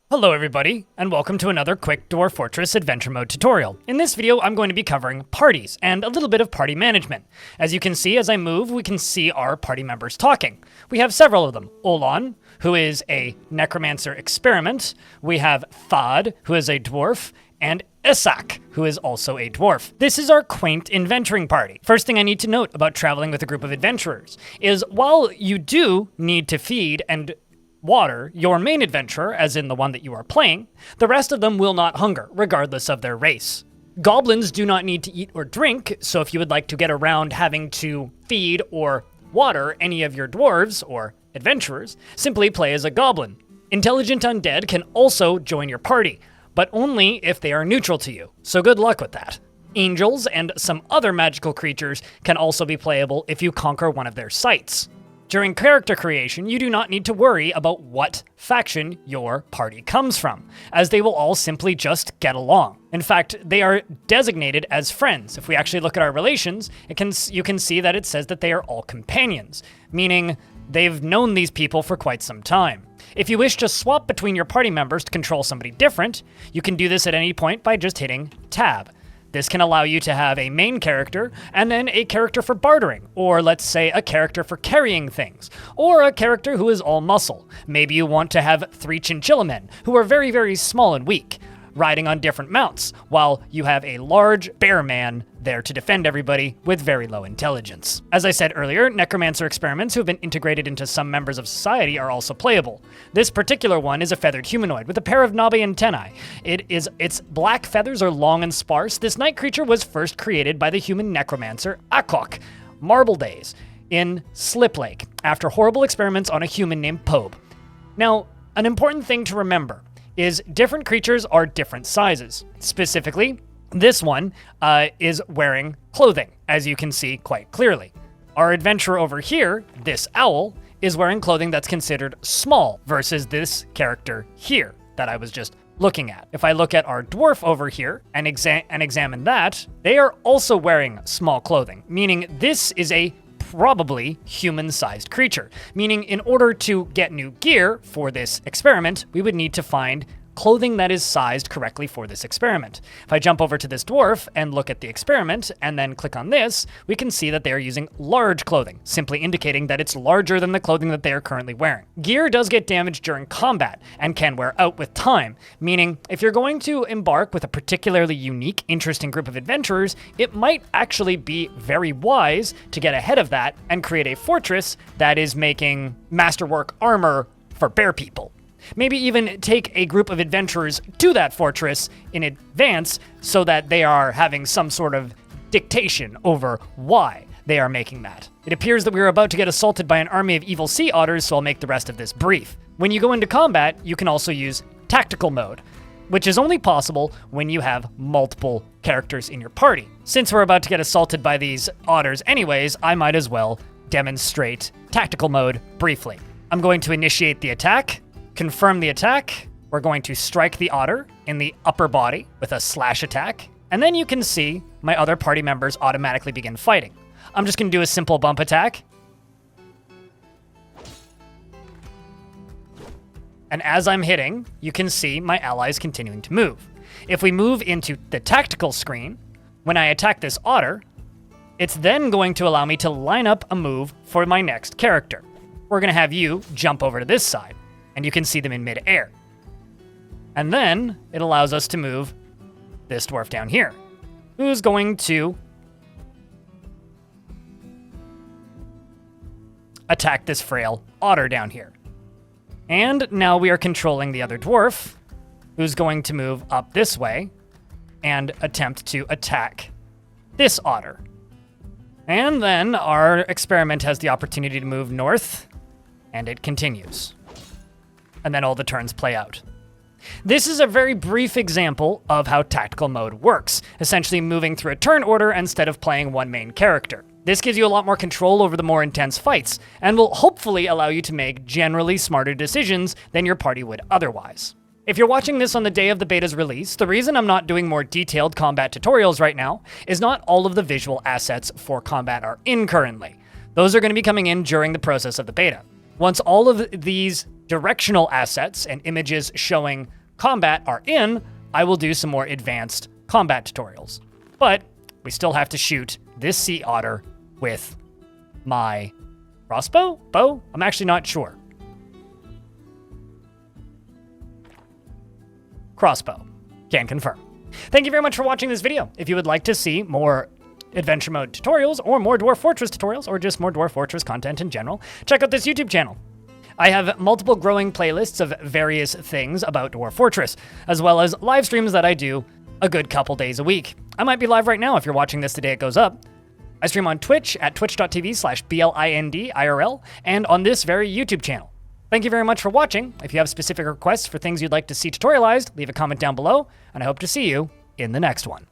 Hello everybody, and welcome to another quick Dwarf Fortress Adventure Mode tutorial. In this video, I'm going to be covering parties and a little bit of party management. As you can see, as I move, we can see our party members talking. We have several of them. Olan, who is a necromancer experiment. We have Thad, who is a dwarf, and Isak, who is also a dwarf. This is our quaint adventuring party. First thing I need to note about traveling with a group of adventurers is while you do need to feed and water your main adventurer, as in the one that you are playing, the rest of them will not hunger, regardless of their race. Goblins do not need to eat or drink, so if you would like to get around having to feed or water any of your dwarves or adventurers, simply play as a goblin. Intelligent undead can also join your party, but only if they are neutral to you, so good luck with that. Angels and some other magical creatures can also be playable if you conquer one of their sites. During character creation, you do not need to worry about what faction your party comes from, as they will all simply just get along. In fact, they are designated as friends. If we actually look at our relations, you can see that it says that they are all companions, meaning they've known these people for quite some time. If you wish to swap between your party members to control somebody different, you can do this at any point by just hitting Tab. This can allow you to have a main character, and then a character for bartering, or let's say a character for carrying things, or a character who is all muscle. Maybe you want to have 3 chinchilla men, who are very, very small and weak, riding on different mounts, while you have a large bear man there to defend everybody with very low intelligence. As I said earlier, necromancer experiments who have been integrated into some members of society are also playable. This particular one is a feathered humanoid with a pair of knobby antennae. Its black feathers are long and sparse. This night creature was first created by the human necromancer Akok, Marble Days, in Slip Lake, after horrible experiments on a human named Pobe. Now, an important thing to remember is different creatures are different sizes. Specifically, this one is wearing clothing, as you can see quite clearly. Our adventurer over here, this owl, is wearing clothing that's considered small versus this character here that I was just looking at. If I look at our dwarf over here and examine that, they are also wearing small clothing, meaning this is a probably human-sized creature, meaning in order to get new gear for this experiment, we would need to find clothing that is sized correctly for this experiment. If I jump over to this dwarf and look at the experiment and then click on this, we can see that they are using large clothing, simply indicating that it's larger than the clothing that they are currently wearing. Gear does get damaged during combat and can wear out with time, meaning if you're going to embark with a particularly unique, interesting group of adventurers, it might actually be very wise to get ahead of that and create a fortress that is making masterwork armor for bear people. Maybe even take a group of adventurers to that fortress in advance so that they are having some sort of dictation over why they are making that. It appears that we are about to get assaulted by an army of evil sea otters, so I'll make the rest of this brief. When you go into combat, you can also use tactical mode, which is only possible when you have multiple characters in your party. Since we're about to get assaulted by these otters anyways, I might as well demonstrate tactical mode briefly. I'm going to initiate the attack. Confirm the attack. We're going to strike the otter in the upper body with a slash attack, and then you can see my other party members automatically begin fighting. I'm just going to do a simple bump attack. And as I'm hitting, you can see my allies continuing to move. If we move into the tactical screen, when I attack this otter, it's then going to allow me to line up a move for my next character. We're going to have you jump over to this side, and you can see them in mid-air. And then it allows us to move this dwarf down here, who's going to attack this frail otter down here. And now we are controlling the other dwarf, who's going to move up this way and attempt to attack this otter. And then our experiment has the opportunity to move north, and it continues. And then all the turns play out. This is a very brief example of how tactical mode works, essentially moving through a turn order instead of playing one main character. This gives you a lot more control over the more intense fights, and will hopefully allow you to make generally smarter decisions than your party would otherwise. If you're watching this on the day of the beta's release, the reason I'm not doing more detailed combat tutorials right now is not all of the visual assets for combat are in currently. Those are going to be coming in during the process of the beta. Once all of these directional assets and images showing combat are in, I will do some more advanced combat tutorials. But we still have to shoot this sea otter with my crossbow? Bow? I'm actually not sure. Crossbow. Can confirm. Thank you very much for watching this video. If you would like to see more adventure mode tutorials or more Dwarf Fortress tutorials or just more Dwarf Fortress content in general, check out this YouTube channel. I have multiple growing playlists of various things about Dwarf Fortress, as well as live streams that I do a good couple days a week. I might be live right now if you're watching this the day it goes up. I stream on Twitch at twitch.tv/BLINDIRL and on this very YouTube channel. Thank you very much for watching. If you have specific requests for things you'd like to see tutorialized, leave a comment down below, and I hope to see you in the next one.